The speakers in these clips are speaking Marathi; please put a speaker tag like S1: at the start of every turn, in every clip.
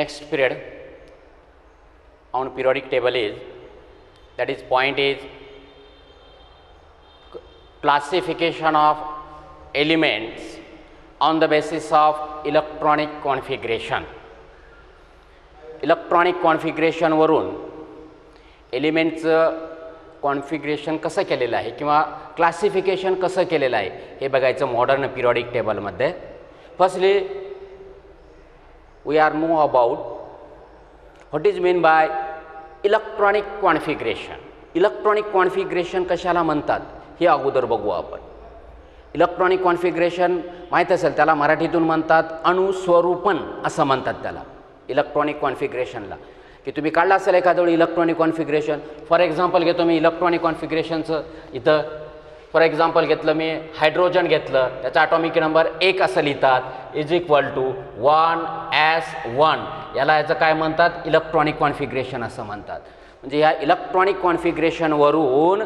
S1: next period on periodic table is, that is point is classification of elements on the basis of electronic configuration. Electronic configuration वरून एलिमेंटचं कॉन्फिगरेशन कसं केलेलं आहे किंवा क्लासिफिकेशन कसं केलेलं आहे हे बघायचं मॉडर्न पिरियॉडिक टेबलमध्ये. Firstly we are know about what is mean by electronic configuration. Electronic configuration कशाला म्हणतात हे अगोदर बघू आपण. इलेक्ट्रॉनिक कॉन्फिगरेशन माहीत असेल, त्याला मराठीतून म्हणतात अनुस्वरूपन असं म्हणतात त्याला इलेक्ट्रॉनिक कॉन्फिगरेशनला. की तुम्ही काढला असेल एखाद्या वेळी इलेक्ट्रॉनिक कॉन्फिगरेशन. फॉर एक्झाम्पल घेतो मी इलेक्ट्रॉनिक कॉन्फिगरेशनचं. इथं फॉर एक्झाम्पल घेतलं मी, हायड्रोजन घेतलं, त्याचा ॲटॉमिक नंबर 1 असं लिहितात इज इक्वल टू 1s1. याचं काय म्हणतात, इलेक्ट्रॉनिक कॉन्फिगरेशन असं म्हणतात. म्हणजे या इलेक्ट्रॉनिक कॉन्फिगरेशनवरून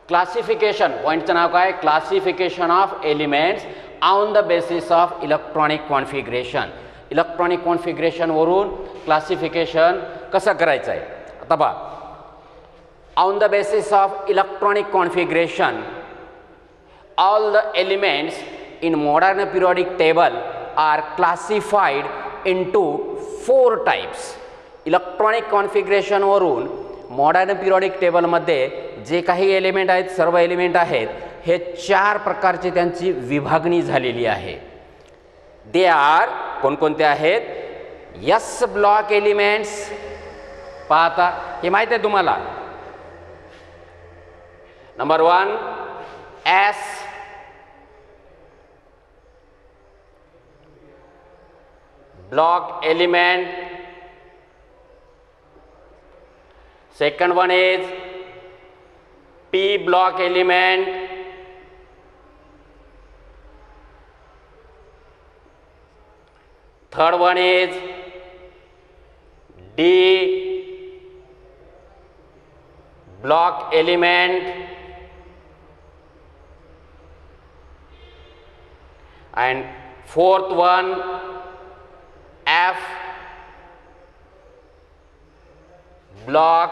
S1: क्लासिफिकेशन, पॉईंटचं नाव काय, classification of elements on the basis of electronic configuration. Electronic कॉन्फिगरेशनवरून क्लासिफिकेशन कसं करायचं आहे. आता पहा, on the basis of electronic configuration all the elements in modern periodic table are classified into 4 types. Electronic कॉन्फिगरेशनवरून मॉडर्न पिरियॉडिक टेबलमध्ये जे काही एलिमेंट आहेत, सर्व एलिमेंट आहेत, हे 4 प्रकारचे त्यांची विभागणी झालेली आहे. दे आर, कोणकोणते आहेत, एस ब्लॉक एलिमेंट्स. पाहता हे माहिती आहे तुम्हाला. Number 1 S block element. Second one is P block element. Third one is D block element. And fourth one F block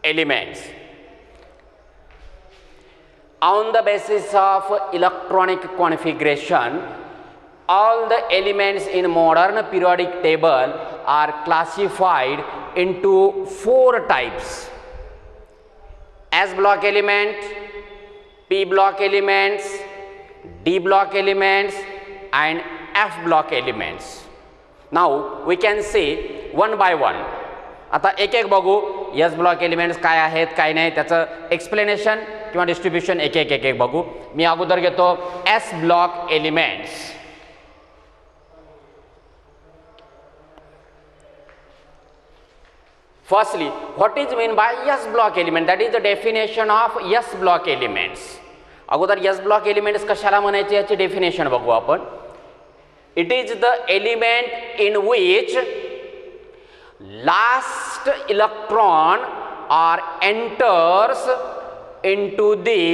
S1: elements. On the basis of electronic configuration, all the elements in modern periodic table are classified into 4 types: S block element, P block elements, D block elements and F block elements. Now we can see one by one. आता एक एक बघू एस ब्लॉक एलिमेंट्स काय आहेत काय नाही, त्याचं एक्सप्लेनेशन किंवा डिस्ट्रीब्युशन एक एक बघू. मी अगोदर घेतो S block elements. Firstly what is mean by S block element, that is the definition of s block elements. अगोदर एस ब्लॉक एलिमेंट्स कशाला म्हणायचे याची डेफिनेशन बघू आपण. It is the element in which last electron or enters into the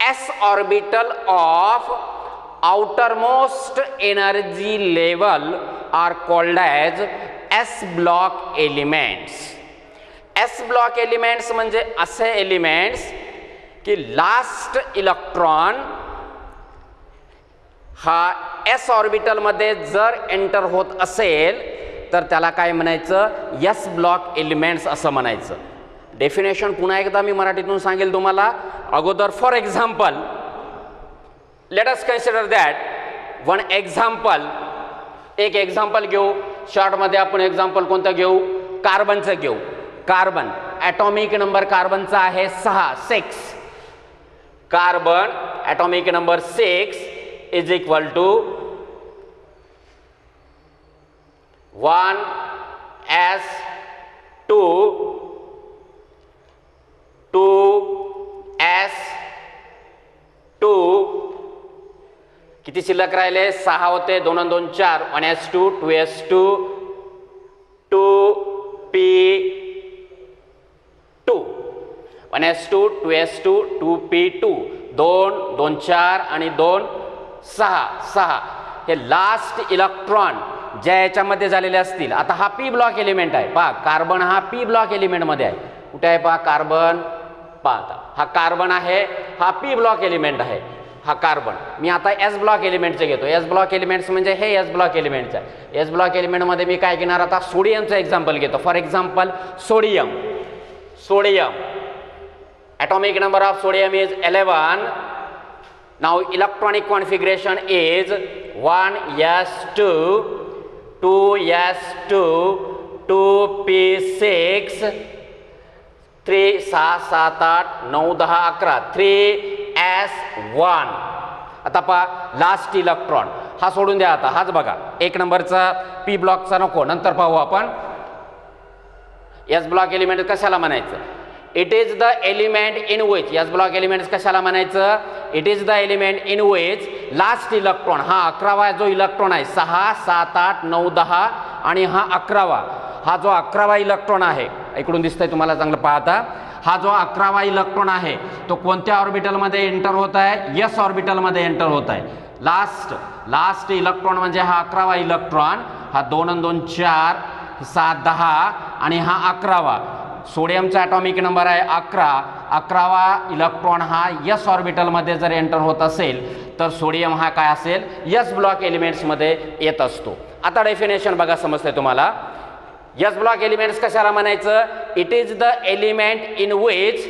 S1: s orbital of outermost energy level are called as s block elements. s block elements म्हणजे असे एलिमेंट्स की लास्ट इलेक्ट्रॉन हा एस ऑर्बिटलमध्ये जर एंटर होत असेल तर त्याला काय म्हणायचं, एस ब्लॉक एलिमेंट्स असं म्हणायचं. डेफिनेशन पुन्हा एकदा मी मराठीतून सांगेल तुम्हाला. अगोदर for example let us consider that one example. एक एक्झाम्पल घेऊ शॉर्टमध्ये. आपण एक्झाम्पल कोणतं घेऊ, कार्बनचं घेऊ. कार्बन ॲटॉमिक नंबर कार्बनचा आहे 6. Carbon atomic number 6 is equal to 1s2 2s2. किती शिल्लक राहिले, 6 होते, 2 आणि 2 4. 1s2 2s2 2p2. 1s2 2s2 2p2. 2 2 4 आणि 2 6 हे लास्ट इलेक्ट्रॉन ज्या याच्यामध्ये झालेले असतील. आता हा पी ब्लॉक एलिमेंट आहे पहा, कार्बन हा पी ब्लॉक एलिमेंटमध्ये आहे. कुठे आहे पहा कार्बन, पहा हा कार्बन आहे, हा पी ब्लॉक एलिमेंट आहे, हा कार्बन. मी आता एस ब्लॉक एलिमेंटचे घेतो. एस ब्लॉक एलिमेंट्स म्हणजे हे एस ब्लॉक एलिमेंटचं आहे. एस ब्लॉक एलिमेंटमध्ये मी काय घेणार आता सोडियमचं एक्झाम्पल घेतो. For example sodium, atomic number of sodium is 11. Now electronic configuration is 1s2 2s2 2p6 3 6 7 8 9 10 11 3s1. आता पहा लास्ट इलेक्ट्रॉन हा सोडून द्या. आता हाच बघा, एक नंबरचा पी ब्लॉकचा नको, नंतर पाहू आपण. एस ब्लॉक एलिमेंट कशाला म्हणायचं? It is the element in which, S block elements कशाला म्हणायचं? It is the element in which last electron, हा 11वा जो इलेक्ट्रॉन आहे, 6 7 8 9 10 आणि हा 11वा, हा जो 11वा इलेक्ट्रॉन आहे, इकडून दिसतंय तुम्हाला चांगलं पाहता, हा जो 11वा इलेक्ट्रॉन आहे तो कोणत्या ऑर्बिटलमध्ये एंटर होत आहे? एस ऑर्बिटलमध्ये एंटर होत आहे. लास्ट इलेक्ट्रॉन म्हणजे हा 11वा इलेक्ट्रॉन, हा 2 आणि 2 4 7 10 आणि हा 11वा. सोडियमचा ॲटॉमिक नंबर आहे 11. 11वा इलेक्ट्रॉन हा एस ऑर्बिटलमध्ये जर एंटर होत असेल तर सोडियम हा काय असेल? एस ब्लॉक एलिमेंट्समध्ये येत असतो. आता डेफिनेशन बघा, समजतंय तुम्हाला. एस ब्लॉक एलिमेंट्स कशाला म्हणायचं? It is the element in which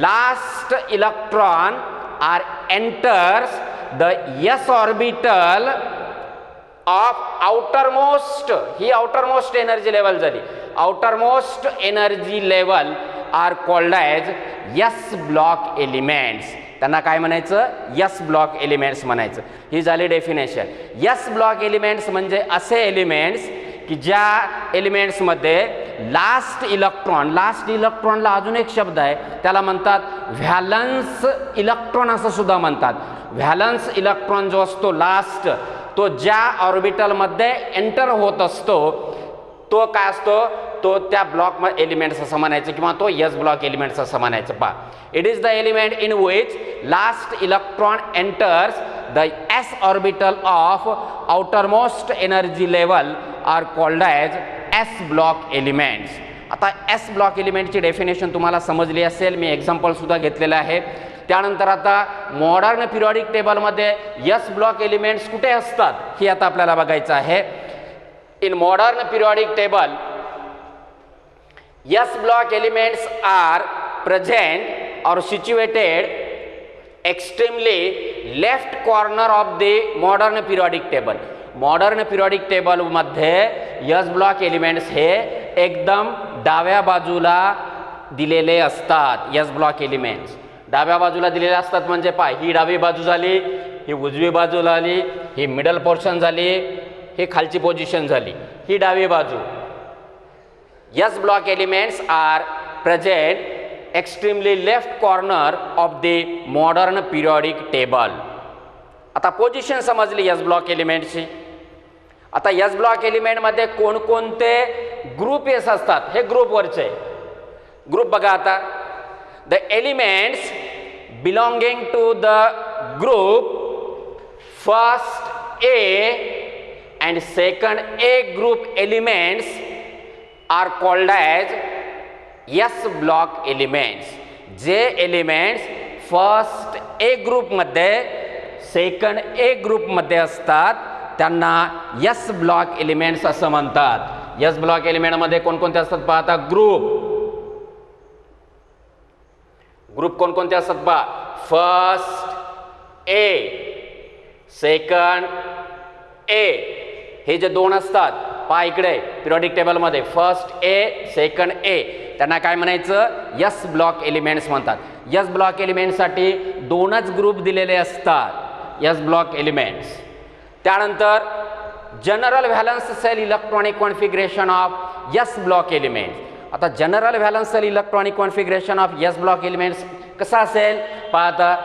S1: last electron are enters the S orbital of outermost, ही आउटरमोस्ट एनर्जी लेवल झाली. Outermost energy level are called as S block elements. त्यांना काय म्हणायचं? एस ब्लॉक एलिमेंट्स म्हणायचं. ही झाली डेफिनेशन. एस ब्लॉक एलिमेंट्स म्हणजे असे एलिमेंट्स की ज्या एलिमेंट्समध्ये लास्ट इलेक्ट्रॉनला अजून एक शब्द आहे, त्याला म्हणतात व्हॅलन्स इलेक्ट्रॉन असं सुद्धा म्हणतात. व्हॅलन्स इलेक्ट्रॉन जो असतो लास्ट, तो ज्या ऑर्बिटलमध्ये एंटर होत असतो तो काय असतो? तो त्या ब्लॉक एलिमेंट्स असं म्हणायचं किंवा तो एस ब्लॉक एलिमेंट्स असं म्हणायचं. पहा, it is the element in which last electron enters the S orbital of outermost energy level are called as S block elements. आता एस ब्लॉक एलिमेंटची डेफिनेशन तुम्हाला समजली असेल, मी एक्झाम्पल सुद्धा घेतलेलं आहे. त्यानंतर आता मॉडर्न पिरियॉडिक टेबलमध्ये एस ब्लॉक एलिमेंट्स कुठे असतात हे आता आपल्याला बघायचं आहे. In modern periodic table s block elements are present or situated extremely left corner of the modern periodic table. Modern periodic टेबलमध्ये एस ब्लॉक एलिमेंट्स हे एकदम डाव्या बाजूला दिलेले असतात. एस ब्लॉक एलिमेंट्स डाव्या बाजूला दिलेले असतात म्हणजे पहा, ही डावी बाजू झाली, ही उजवी बाजू झाली, ही मिडल पोर्शन झाली, ही खालची पोझिशन झाली, ही डावी बाजू. S block elements are present extremely left corner of the modern periodic table. आता पोझिशन समजली एस ब्लॉक एलिमेंटची. आता एस ब्लॉक एलिमेंटमध्ये कोणकोणते ग्रुप एस असतात हे ग्रुपवरचे ग्रुप बघा. आता the elements belonging to the group first A and second A group elements are called as S block elements. जे एलिमेंट्स फर्स्ट ए ग्रुपमध्ये सेकंड ए ग्रुपमध्ये असतात त्यांना एस ब्लॉक एलिमेंट्स असं म्हणतात. एस ब्लॉक एलिमेंटमध्ये कोणकोणते असतात पाहता? ग्रुप कोणकोणते असतात पहा? फर्स्ट ए, सेकंड ए, हे जे दोन असतात पहा इकडे पिरियॉडिक टेबलमध्ये, फर्स्ट ए सेकंड ए, त्यांना काय म्हणायचं? एस ब्लॉक एलिमेंट्स म्हणतात. एस ब्लॉक एलिमेंट्ससाठी दोनच ग्रुप दिलेले असतात, एस ब्लॉक एलिमेंट्स. त्यानंतर general valence shell electronic configuration of s block elements. आता general valence shell electronic configuration of s block elements कसा असेल पाहता?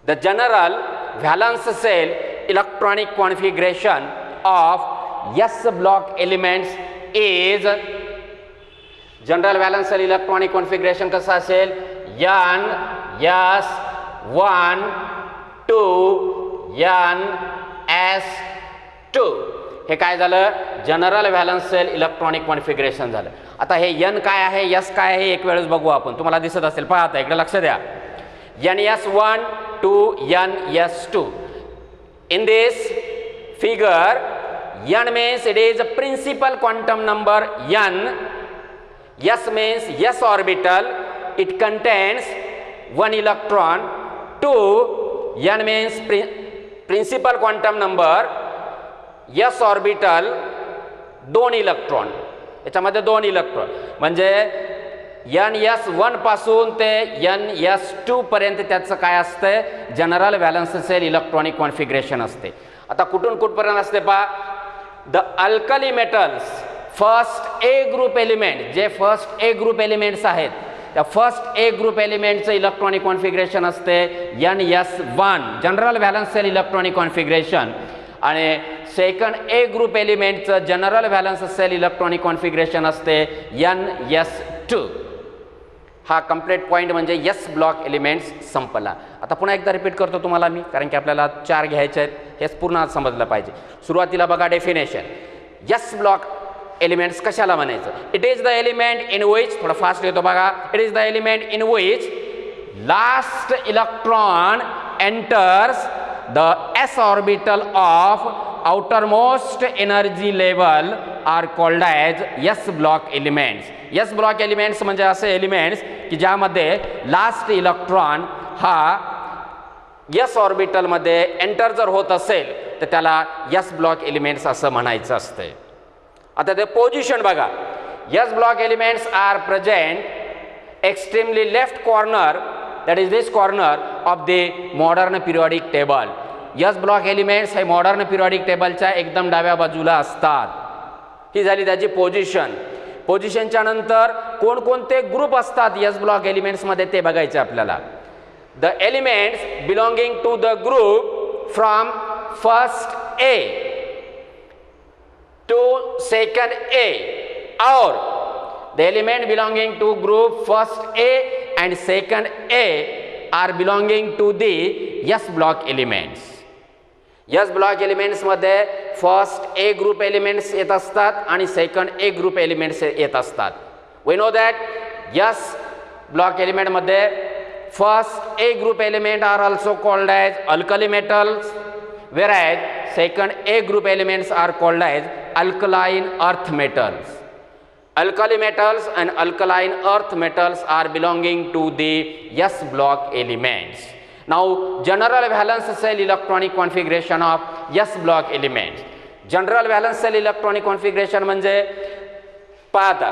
S1: The general valence shell electronic configuration of s block elements is, general valence shell electronic configuration कसं असेल? N S 1 2 NS2 हे काय झालं, general valence shell electronic configuration झालं. आता हे N काय आहे, S काय आहे, एक वेळेस बघू आपण. तुम्हाला दिसत असेल, पहा आता इकडे लक्ष द्या. NS1 to NS2. In this figure, N means it is a principal quantum number N. S means S orbital, it contains one electron. 2 N means principal quantum number S orbital, 2 electron. याच्यामध्ये 2 इलेक्ट्रॉन म्हणजे NS1 पासून ते NS2 पर्यंत त्याचं काय असतं, general valence shell electronic configuration असते. आता कुठून कुठपर्यंत असते पहा. The alkali metals first A group element, जे फर्स्ट ए ग्रुप एलिमेंट्स आहेत त्या फर्स्ट ए ग्रुप एलिमेंटचं इलेक्ट्रॉनिक कॉन्फिगरेशन असते NS1 general valence shell electronic configuration. आणि सेकंड ए ग्रुप एलिमेंटचं general valence shell electronic configuration असते NS2. हा कंप्लीट पॉईंट म्हणजे S ब्लॉक एलिमेंट्स संपला. आता पुन्हा एकदा रिपीट करतो तुम्हाला मी, कारण की आपल्याला 4 घ्यायचे आहेत, हेच पूर्ण समजलं पाहिजे. सुरुवातीला बघा डेफिनेशन. S ब्लॉक एलिमेंट्स कशाला म्हणायचं. It is the element in which, थोडं फास्ट येतो बघा. It is the element in which last electron enters the s orbital of outermost energy level are called as s block elements. s block elements म्हणजे असे एलिमेंट्स की ज्यामध्ये लास्ट इलेक्ट्रॉन हा s ऑर्बिटल मध्ये एंटर जर होत असेल तर त्याला s ब्लॉक एलिमेंट्स असं म्हणायचं असते. आता ते पोझिशन बघा. s block elements are present extremely left corner, that is this corner of the modern periodic table. S block elements हे मॉडर्न पिरियडिक टेबलच्या एकदम डाव्या बाजूला असतात. ही झाली त्याची पोझिशन. पोझिशनच्या नंतर कोणकोणते ग्रुप असतात S ब्लॉक एलिमेंट्स मध्ये ते बघायचे आपल्याला. The elements belonging to the group from first A to second A, और the element belonging to group first A and second A are belonging to the S block elements. S block elements मध्ये फर्स्ट A group elements येत असतात आणि सेकंड A group elements येत असतात. We know that S block element मध्ये first A group element are also called as alkali metals, whereas second A group elements are called as alkaline earth metals. Alkali metals and alkaline earth metals are belonging to the S block elements. Now general valence shell electronic configuration of S block elements. General valence shell electronic configuration म्हणजे पाहता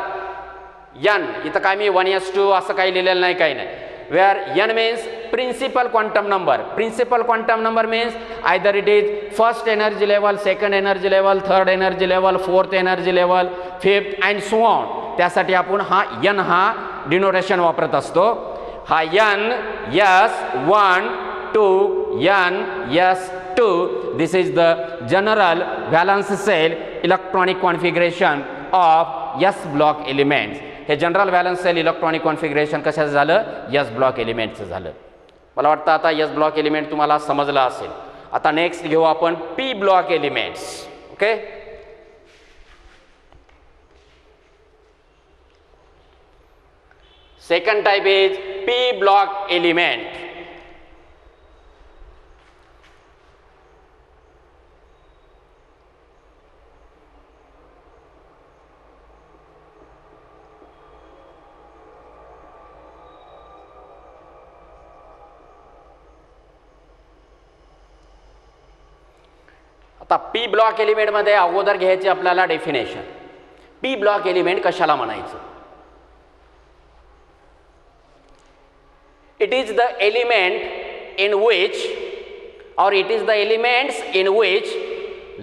S1: N इथं काय मी 1s2 असं काही लिहिलेलं नाही, काही नाही. Where N means principal quantum number. Principal quantum number means either it is first energy level, second energy level, third energy level, fourth energy level, fifth and so on. त्यासाठी आपण हा N हा डिनोटेशन वापरत असतो. हा N S1 to NS2. This is the general valence shell electronic configuration of S block elements. हे general valence shell electronic configuration कशाचं झालं, S ब्लॉक एलिमेंटचं झालं. मला वाटतं आता S ब्लॉक एलिमेंट तुम्हाला समजला असेल. आता नेक्स्ट घेऊ आपण P block elements. Okay, second type is P block element. आता P ब्लॉक एलिमेंट मध्ये अगोदर घ्यायची आपल्याला डेफिनेशन. P ब्लॉक एलिमेंट कशाला म्हणायचं. It is the element in which, or it is the elements in which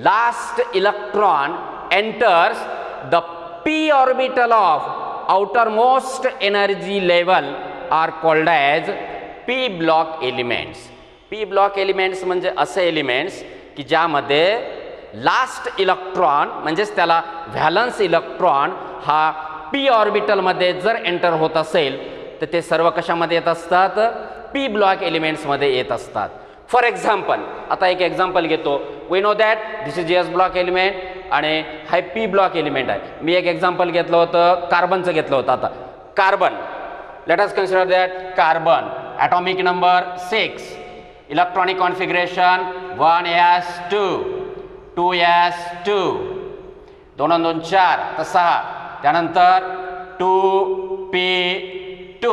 S1: last electron enters the P orbital of outermost energy level are called as P block elements. P block elements म्हणजे असे एलिमेंट्स की ज्यामध्ये लास्ट इलेक्ट्रॉन म्हणजेच त्याला व्हॅलन्स इलेक्ट्रॉन हा P ऑर्बिटलमध्ये जर एंटर होत असेल तर ते सर्व कशामध्ये येत असतात, P ब्लॉक एलिमेंट्समध्ये येत असतात. फॉर एक्झाम्पल, आता एक एक्झाम्पल घेतो. We know that this is S block element आणि हा पी ब्लॉक एलिमेंट आहे. मी एक एक्झाम्पल घेतलं होतं, कार्बनचं घेतलं होतं. आता carbon, let us consider that carbon, atomic number 6, electronic configuration 1s2, 2s2, 2 2 4 तर 6, त्यानंतर 2p2,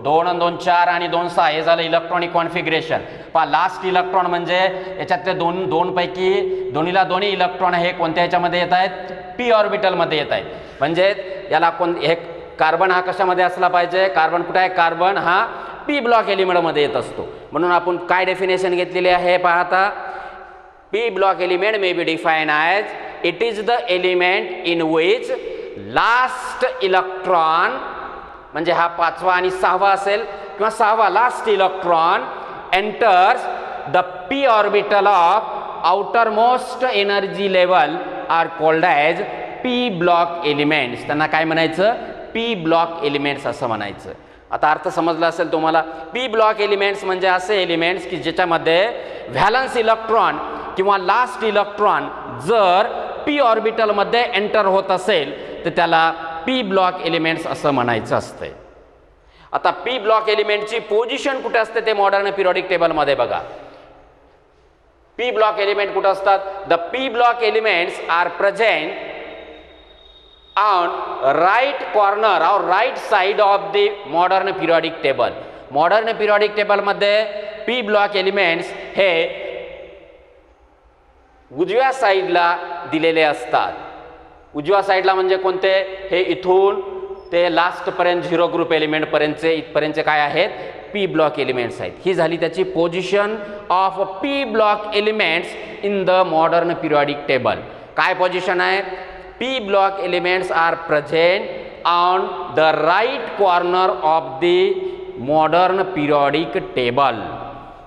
S1: 2 2 4 आणि 2 6 हे झालं इलेक्ट्रॉनिक कॉन्फिगरेशन. पहा लास्ट इलेक्ट्रॉन म्हणजे याच्यातले दोन पैकी दोन्ही इलेक्ट्रॉन हे कोणत्या याच्यामध्ये येत आहेत, पी ऑर्बिटलमध्ये येत आहेत. म्हणजे याला हे कार्बन हा कशामध्ये असला पाहिजे, कार्बन कुठे आहे, कार्बन हा पी ब्लॉक एलिमेंटमध्ये येत असतो. म्हणून आपण काय डेफिनेशन घेतलेली आहे पाहता, P block element may be define as it is the element in which last electron, म्हणजे हा 5वा आणि 6वा असेल किंवा 6वा last electron enters the P orbital of outermost energy level are called as P block elements. त्यांना काय म्हणायचं, पी ब्लॉक एलिमेंट्स असं म्हणायचं. आता अर्थ समजला असेल तुम्हाला. पी ब्लॉक एलिमेंट्स म्हणजे असे एलिमेंट्स की ज्याच्यामध्ये व्हॅलन्स इलेक्ट्रॉन किंवा लास्ट इलेक्ट्रॉन जर पी ऑर्बिटलमध्ये एंटर होत असेल तर त्याला पी ब्लॉक एलिमेंट्स असं म्हणायचं असतंय. आता पी ब्लॉक एलिमेंटची पोझिशन कुठे असते ते मॉडर्न पिरियडिक टेबलमध्ये बघा. पी ब्लॉक एलिमेंट कुठे असतात, the P block elements are present on right corner or right side of the modern periodic table. Modern periodic टेबलमध्ये पी ब्लॉक एलिमेंट्स हे उजव्या साईडला दिलेले असतात. उजव्या साईडला म्हणजे कोणते, हे इथून ते लास्टपर्यंत 0 ग्रुप एलिमेंटपर्यंतचे इथपर्यंतचे काय आहेत, पी ब्लॉक एलिमेंट्स आहेत. ही झाली त्याची position of P block elements in the modern periodic table. काय पोझिशन आहे, P block elements are present on the right corner of the modern periodic table.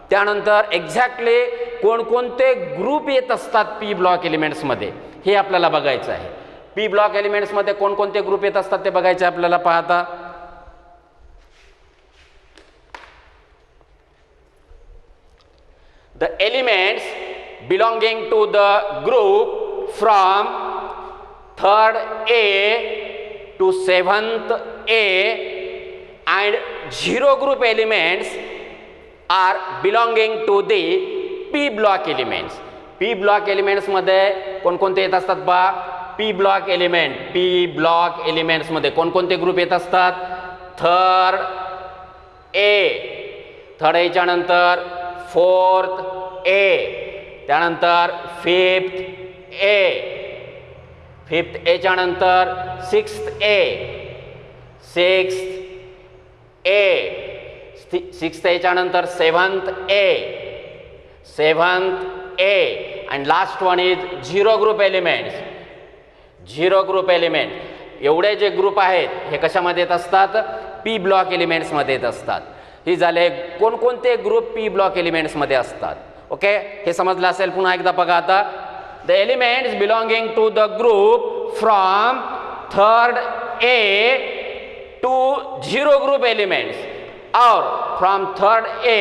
S1: त्यानंतर एक्झॅक्टली कोणकोणते ग्रुप येत असतात पी ब्लॉक एलिमेंट्समध्ये हे आपल्याला बघायचं आहे. पी ब्लॉक एलिमेंट्समध्ये कोणकोणते ग्रुप येत असतात ते बघायचे आपल्याला. पाहता the elements belonging to the group from 3rd A to 7th A and 0 group elements are belonging to the P block elements. P block elements मध्ये कोणकोणते येत असतात बा, P block elements मध्ये कोणकोणते ग्रुप येत असतात, 3rd A, 3rd A च्या नंतर 4th A, त्यानंतर 5th A, 5th A च्या नंतर 6th A, 6th A, 6th A च्या नंतर 7th A, 7th A, and last one is 0 group elements. 0 group element एवढे जे ग्रुप आहेत हे कशामध्ये येत असतात, पी ब्लॉक एलिमेंट्समध्ये येत असतात. ही झाले कोणकोणते ग्रुप पी ब्लॉक एलिमेंट्समध्ये असतात. ओके, हे समजलं असेल. पुन्हा एकदा बघा आता, the elements belonging to the group from 3rd A to 0 group elements or from 3rd A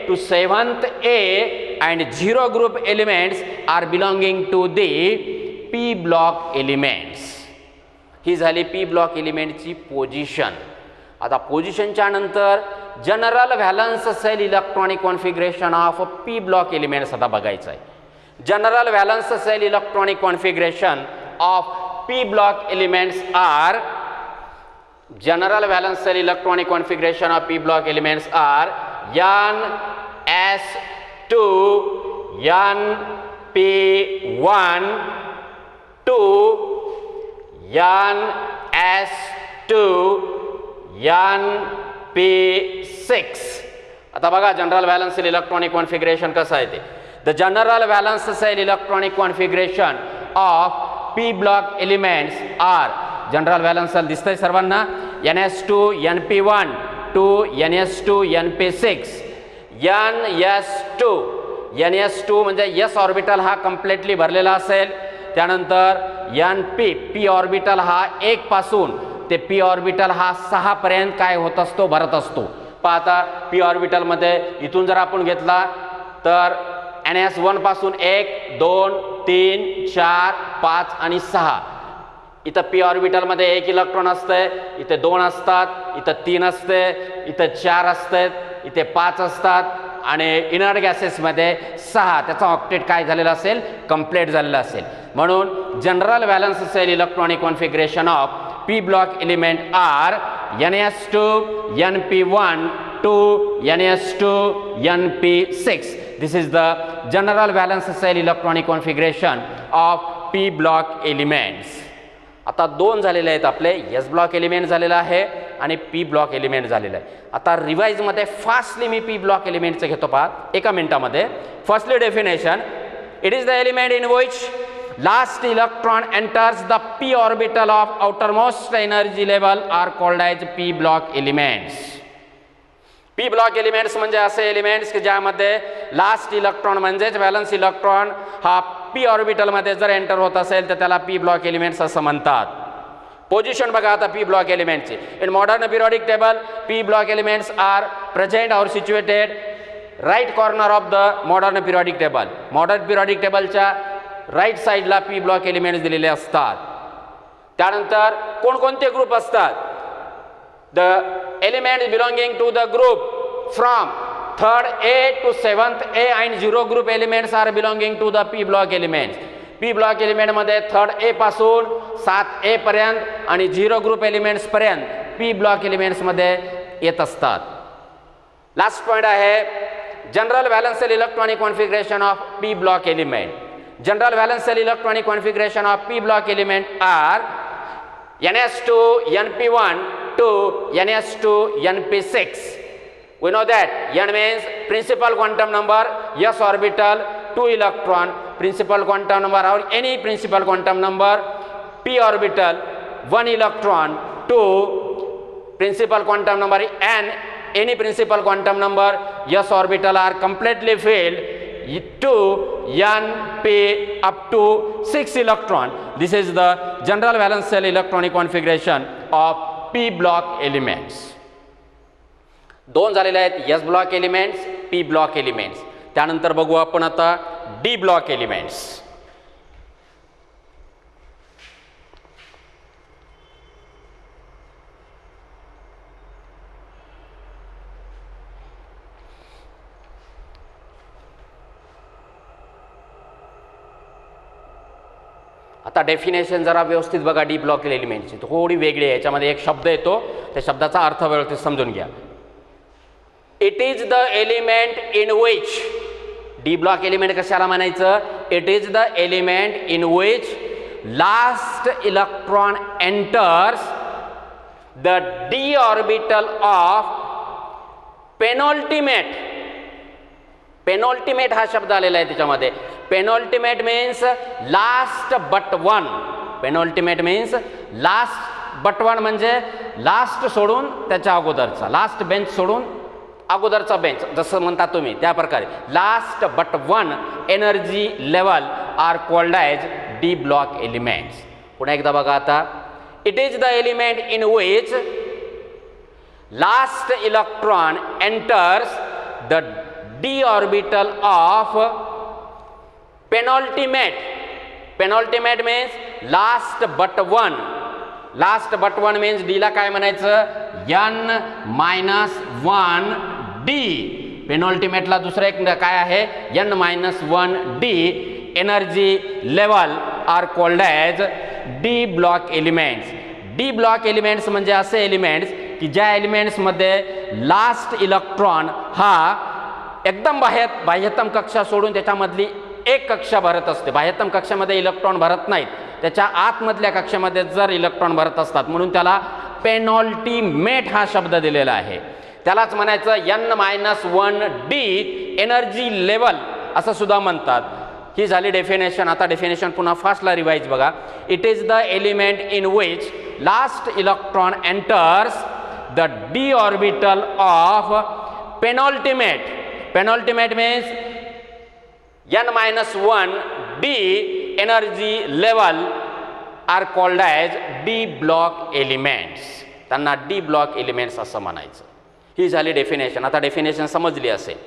S1: to 7th A and 0 group elements are belonging to the P block elements. ही झाली पी ब्लॉक एलिमेंटची पोझिशन. आता पोझिशनच्या नंतर general valence shell electronic configuration of P block elements आता बघायचं आहे. General valence cell electronic configuration of P block elements are, general valence cell electronic configuration of P block elements are NS2, NP1 to NS2, NP6. आता बघा general valence shell electronic configuration कसं आहे ते. The general valence cell electronic configuration of P block elements are, general valence cell दिसतंय सर्वांना, NS2 NP1 to NS2 NP6. NS2 म्हणजे S ऑर्बिटल हा कम्प्लिटली भरलेला असेल. त्यानंतर NP P ऑर्बिटल हा 1 पासून ते P ऑर्बिटल हा 6 पर्यंत काय होत असतो, भरत असतो. पाहता P ऑर्बिटल मध्ये इथून जर आपण घेतला तर NS1 पासून 1 2 3 4 5 आणि 6. इथं p ऑर्बिटलमध्ये 1 इलेक्ट्रॉन असतंय, इथे 2 असतात, इथं 3 असते, इथं 4 असतात, इथे 5 असतात आणि इनर्ट गॅसेसमध्ये 6. त्याचा ऑक्टेट काय झालेला असेल, कंप्लीट झालेला असेल. म्हणून general valence shell electronic configuration of p block element are NS2 NP1 to NS2 NP6. This is the general valence cell electronic configuration of p block elements. आता 2 झालेले आहेत आपले, S ब्लॉक एलिमेंट झालेला आहे आणि p ब्लॉक एलिमेंट झालेला आहे. आता रिवाइजमध्ये फास्टली मी p ब्लॉक एलिमेंटचं घेतो पहा एका मिनिटामध्ये. Firstly definition, it is the element in which last electron enters the p orbital of outermost energy level are called as p block elements. p block elements म्हणजे असे एलिमेंट्स की ज्यामध्ये लास्ट इलेक्ट्रॉन म्हणजेच व्हॅलन्स इलेक्ट्रॉन हा p ऑर्बिटल मध्ये जर एंटर होत असेल तर त्याला p ब्लॉक एलिमेंट्स असं म्हणतात. पोझिशन बघा आता p ब्लॉक एलिमेंटची. In modern periodic table p block elements are present or situated right corner of the modern periodic table. Modern periodic टेबलच्या राईट साईडला p ब्लॉक एलिमेंट्स दिलेले असतात. त्यानंतर कोणकोणते ग्रुप असतात, the elements belonging to the group from 3rd A to 7th A and 0 group elements are belonging to the p block elements. p block एलिमेंटमध्ये 3rd A पासून 7A पर्यंत आणि 0 ग्रुप एलिमेंट्स पर्यंत p ब्लॉक एलिमेंट्समध्ये येत असतात. लास्ट पॉइंट आहे general valence shell electronic configuration of p block element. General valence cell electronic configuration of p block element are NS2 NP1 to NS2 NP6. We know that N means principal quantum number, s orbital 2 electron, principal quantum number or any principal quantum number, p orbital 1 electron, 2 principal quantum number n, any principal quantum number, s orbital are completely filled to NP up to 6 electron. This is the general valence cell electronic configuration of p block elements. 2 झालेले आहेत s block elements, p block elements. त्यानंतर बघू आपण आता d ब्लॉक एलिमेंट्स. आता डेफिनेशन जरा व्यवस्थित बघा डी ब्लॉक एलिमेंटची, थोडी वेगळी आहे. याच्यामध्ये एक शब्द येतो, त्या शब्दाचा अर्थ व्यवस्थित समजून घ्या. It is the element in which, D block element कशाला म्हणायचं, it is the element in which last electron enters the D orbital of penultimate. Penultimate हा शब्द आलेला आहे त्याच्यामध्ये. Penultimate means last but one. Penultimate means last but one म्हणजे लास्ट सोडून त्याच्या अगोदरचा, लास्ट बेंच सोडून अगोदरचा बेंच जसं म्हणता तुम्ही त्या प्रकारे. Last but one energy level are called as D block elements. पुन्हा एकदा बघा आता, it is the element in which last electron enters the d orbital of penultimate. Penultimate means last but one. Last but one means d ला काय म्हणायचं, n-1d. पेनॉल्टिमेट ला दुसरं एक काय आहे, n-1d. Energy level are called as D block elements. D block elements म्हणजे असे एलिमेंट्स की ज्या एलिमेंट्समध्ये लास्ट इलेक्ट्रॉन हा एकदम बाह्यतम कक्षा सोडून त्याच्यामधली एक कक्षा भरत असते. बाह्यतम कक्षामध्ये इलेक्ट्रॉन भरत नाहीत, त्याच्या आतमधल्या कक्षामध्ये जर इलेक्ट्रॉन भरत असतात, म्हणून त्याला पेनॉल्टिमेट हा शब्द दिलेला आहे. त्यालाच म्हणायचं n-1d एनर्जी लेवल असं सुद्धा म्हणतात. ही झाली डेफिनेशन. आता डेफिनेशन पुन्हा फास्टला रिवाइज बघा. It is the element in which last electron enters the D orbital of penultimate. Penultimate means n-1d energy level are called as d block elements. त्यांना d block elements असं म्हणायचं. ही झाली डेफिनेशन. आता डेफिनेशन समजली असेल.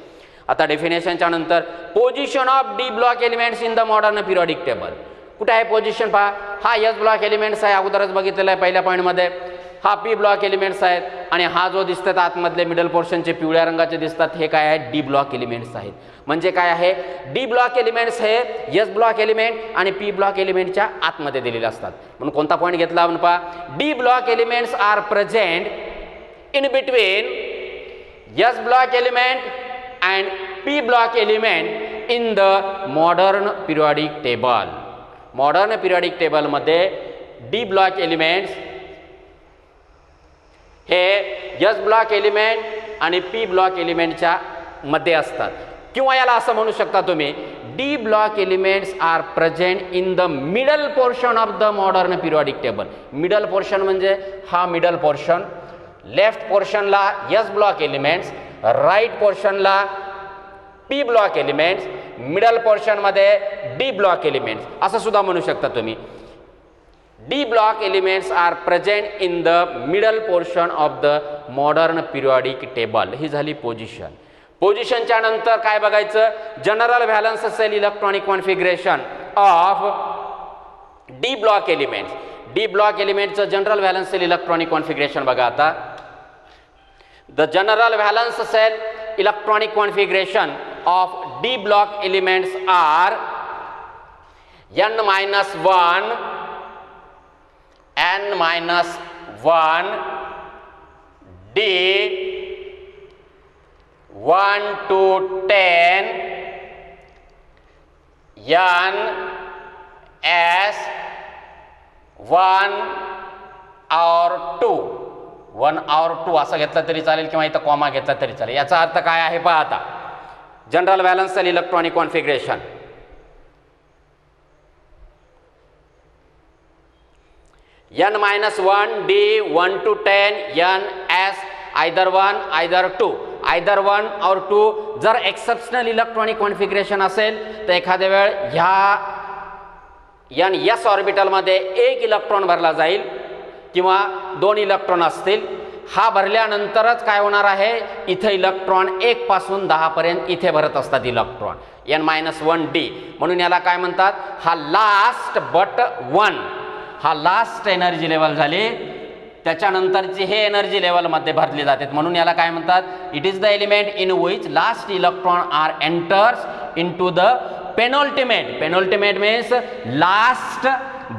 S1: आता डेफिनेशनच्या नंतर position of D block elements in the modern periodic table. कुठे आहे पोझिशन पहा, हा एस ब्लॉक एलिमेंट्स आहे, अगोदरच बघितलेला आहे पहिल्या पॉईंटमध्ये. हा पी ब्लॉक एलिमेंट्स आहेत आणि हा जो दिसतात आतमधले मिडल पोर्शनचे पिवळ्या रंगाचे दिसतात हे काय आहेत, डी ब्लॉक एलिमेंट्स आहेत. म्हणजे काय आहे, डी ब्लॉक एलिमेंट्स हे एस ब्लॉक एलिमेंट आणि पी ब्लॉक एलिमेंटच्या आतमध्ये दिलेले असतात. म्हणून कोणता पॉईंट घेतला आपण पहा, D block elements are present in between S block element and P block element in the modern periodic table. Modern periodic टेबलमध्ये डी ब्लॉक एलिमेंट्स हे एस ब्लॉक एलिमेंट आणि पी ब्लॉक एलिमेंटच्या मध्ये असतात. किंवा याला असं म्हणू शकता तुम्ही, D block elements are present in the middle portion of the modern periodic table. Middle portion म्हणजे हा मिडल पोर्शन, लेफ्ट पोर्शनला एस ब्लॉक एलिमेंट्स, राईट पोर्शनला पी ब्लॉक एलिमेंट्स, मिडल पोर्शनमध्ये डी ब्लॉक एलिमेंट्स असं सुद्धा म्हणू शकता तुम्ही. D block elements are present in the middle portion of the modern periodic table. ही झाली पोझिशन. पोझिशनच्या नंतर काय बघायचं, general valence shell electronic configuration of D block elements. D block एलिमेंटचं general valence shell electronic configuration बघा आता. The general valence shell electronic configuration of D block elements are n-1 n-1 D 1 to 10 n s 1 or 2 1 or 2 असं घेतलं तरी चालेल किंवा इथं कॉमा घेतला तरी चालेल. याचा अर्थ काय आहे पहा आता, general valence shell electronic configuration n-1 D 1 to 10 n s either 1 either 2 either 1 or 2. जर एक्सेप्शनल इलेक्ट्रॉनिक कॉन्फिगरेशन असेल तर एखाद्या वेळ ह्या n s ऑर्बिटलमध्ये एक इलेक्ट्रॉन भरला जाईल किंवा 2 इलेक्ट्रॉन असतील. हा भरल्यानंतरच काय होणार आहे, इथे इलेक्ट्रॉन 1 पासून 10 पर्यंत इथे भरत असतात इलेक्ट्रॉन n-1 D. म्हणून याला काय म्हणतात, हा लास्ट बट 1, हा लास्ट एनर्जी लेवल झाली, त्याच्यानंतरची हे एनर्जी लेवलमध्ये भरली जाते. म्हणून याला काय म्हणतात, it is the element in which last electron are enters into the penultimate. Penultimate means last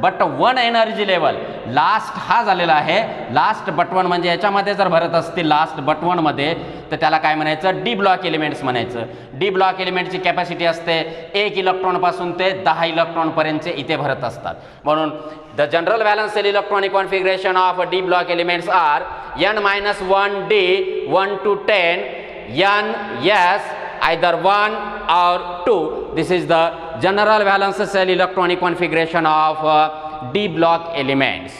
S1: but 1 energy level. Last हा झालेला आहे, लास्ट बट 1 म्हणजे याच्यामध्ये जर भरत असतील लास्ट बट 1 मध्ये तर त्याला काय म्हणायचं, डी ब्लॉक एलिमेंट्स म्हणायचं. डी ब्लॉक एलिमेंटची कॅपॅसिटी असते 1 इलेक्ट्रॉन पासून ते 10 इलेक्ट्रॉन पर्यंतचे इथे भरत असतात. म्हणून the general valence shell electronic configuration of D block elements are n-1 D 1 to 10 n s either 1 or 2. This is the general valence cell electronic configuration of D block elements.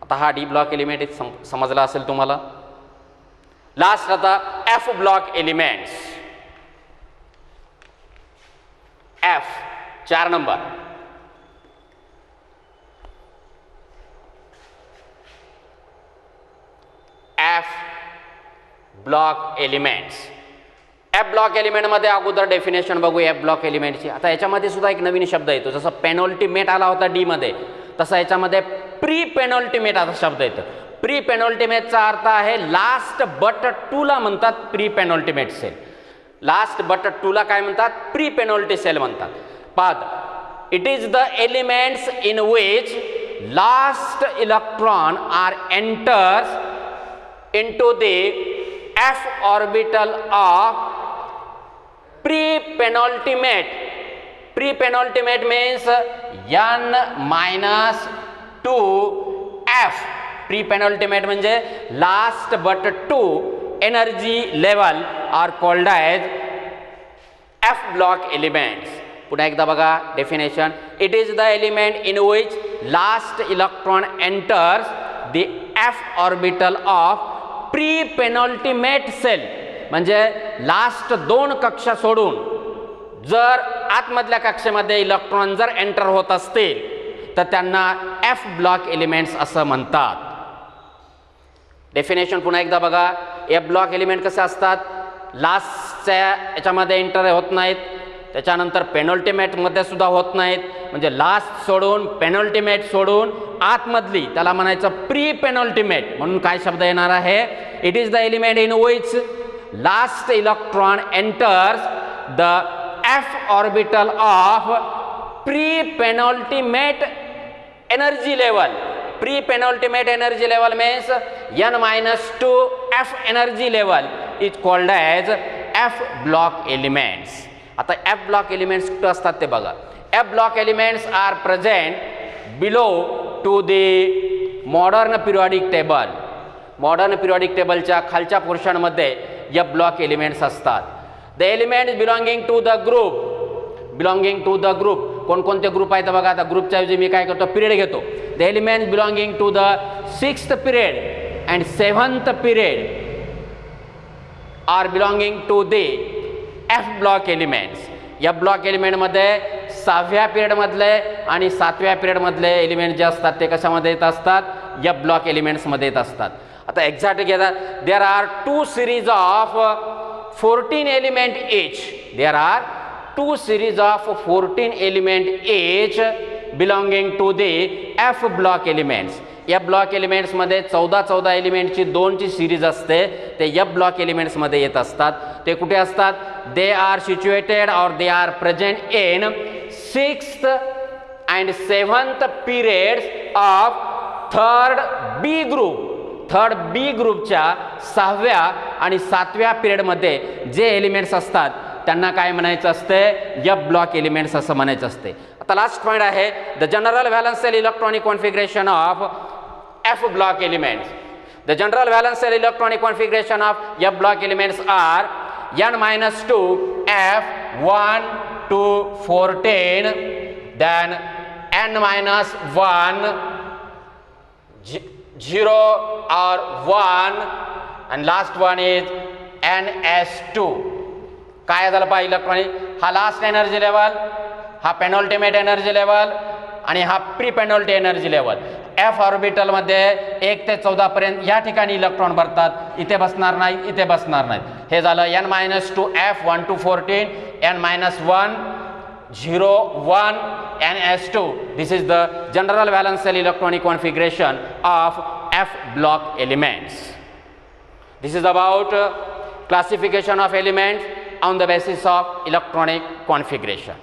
S1: आता हा D block element समजला असेल तुम्हाला. लास्ट आता F block elements. F 4 नंबर. F block elements. F block एलिमेंटमध्ये अगोदर डेफिनेशन बघू एफ ब्लॉक एलिमेंटची. आता याच्यामध्ये सुद्धा एक नवीन शब्द येतो, जसं पेनॉल्टिमेट आला होता डी मध्ये, तसा याच्यामध्ये प्री पेनॉल्टिमेट असा शब्द येतो. प्री पेनॉल्टिमेटचा अर्थ आहे लास्ट बट 2 ला म्हणतात pre penultimate shell. Last but 2 ला काय म्हणतात, प्री पेनॉल्टी सेल म्हणतात. पाद it is the elements in which last electron are enters into the F orbital of pre-penultimate. Pre-penultimate means n-2F. Pre-penultimate म्हणजे last but 2 energy level are called as F block elements. पुन्हा एकदा बघा definition. It is the element in which last electron enters the F orbital of pre penultimate shell. म्हणजे लास्ट 2 कक्षा सोडून जर आतमधल्या कक्षेमध्ये इलेक्ट्रॉन जर एंटर होत असतील तर त्यांना एफ ब्लॉक एलिमेंट्स असं म्हणतात. डेफिनेशन पुन्हा एकदा बघा. एफ ब्लॉक एलिमेंट कसे असतात, लास्टच्या याच्यामध्ये एंटर होत नाहीत, त्याच्यानंतर पेनल्टीमेटमध्ये सुद्धा होत नाहीत. म्हणजे लास्ट सोडून पेनल्टीमेट सोडून आतमधली त्याला म्हणायचं प्री पेनल्टीमेट. म्हणून काय शब्द येणार आहे? It is the element in which last electron enters the f orbital of pre penultimate energy level. Pre penultimate energy level means n-2 f energy level is called as f block elements. आता f ब्लॉक एलिमेंट्स कुठे असतात ते बघा. f block elements are present below to the modern periodic table. Modern periodic टेबलच्या खालच्या पोर्शनमध्ये f ब्लॉक एलिमेंट्स असतात. The elements belonging to the group. कोणकोणते ग्रुप आहेत बघा. आता ग्रुपच्या ऐवजी मी काय करतो? पिरियड घेतो. The elements belonging to the 6th period and 7th period are belonging to the F block elements. F block एलिमेंटमध्ये 6व्या पिरियडमधले आणि 7व्या पिरियडमधले एलिमेंट जे असतात ते कशामध्ये येत असतात? एफ ब्लॉक एलिमेंट्समध्ये येत असतात. आता एक्झॅक्ट घेतात. There are 2 series of 14 element each. There are 2 series of 14 element each belonging to the F block elements. F block एलिमेंट्समध्ये 14 एलिमेंटची 2ची सिरीज असते. ते एफ ब्लॉक एलिमेंट्समध्ये येत असतात. ते कुठे असतात? दे आर सिच्युएटेड और they are present in 6th and 7th periods of 3rd B group. 3rd B ग्रुपच्या 6व्या आणि 7व्या पिरियडमध्ये जे एलिमेंट्स असतात त्यांना काय म्हणायचं असते? एफ ब्लॉक एलिमेंट्स असं म्हणायचं असते. आता लास्ट पॉइंट आहे the general valence shell electronic configuration of F block elements. The general valence cell electronic configuration of F block elements are n-2 F 1 to 14, then n-1 0 or 1, and last one is ns2. काय झालं पहा? इलेक्ट्रॉनिक हा लास्ट एनर्जी लेवल, हा पेनल्टीमेट एनर्जी लेवल आणि हा pre penalty energy level. F ऑर्बिटलमध्ये 1 ते 14 पर्यंत या ठिकाणी इलेक्ट्रॉन भरतात. इथे बसणार नाही, इथे बसणार नाहीत. हे झालं n-2 F 1 to 14, n-1 0 1 ns2. This is the general valence cell electronic configuration of F block elements. This is about classification of elements on the basis of electronic configuration.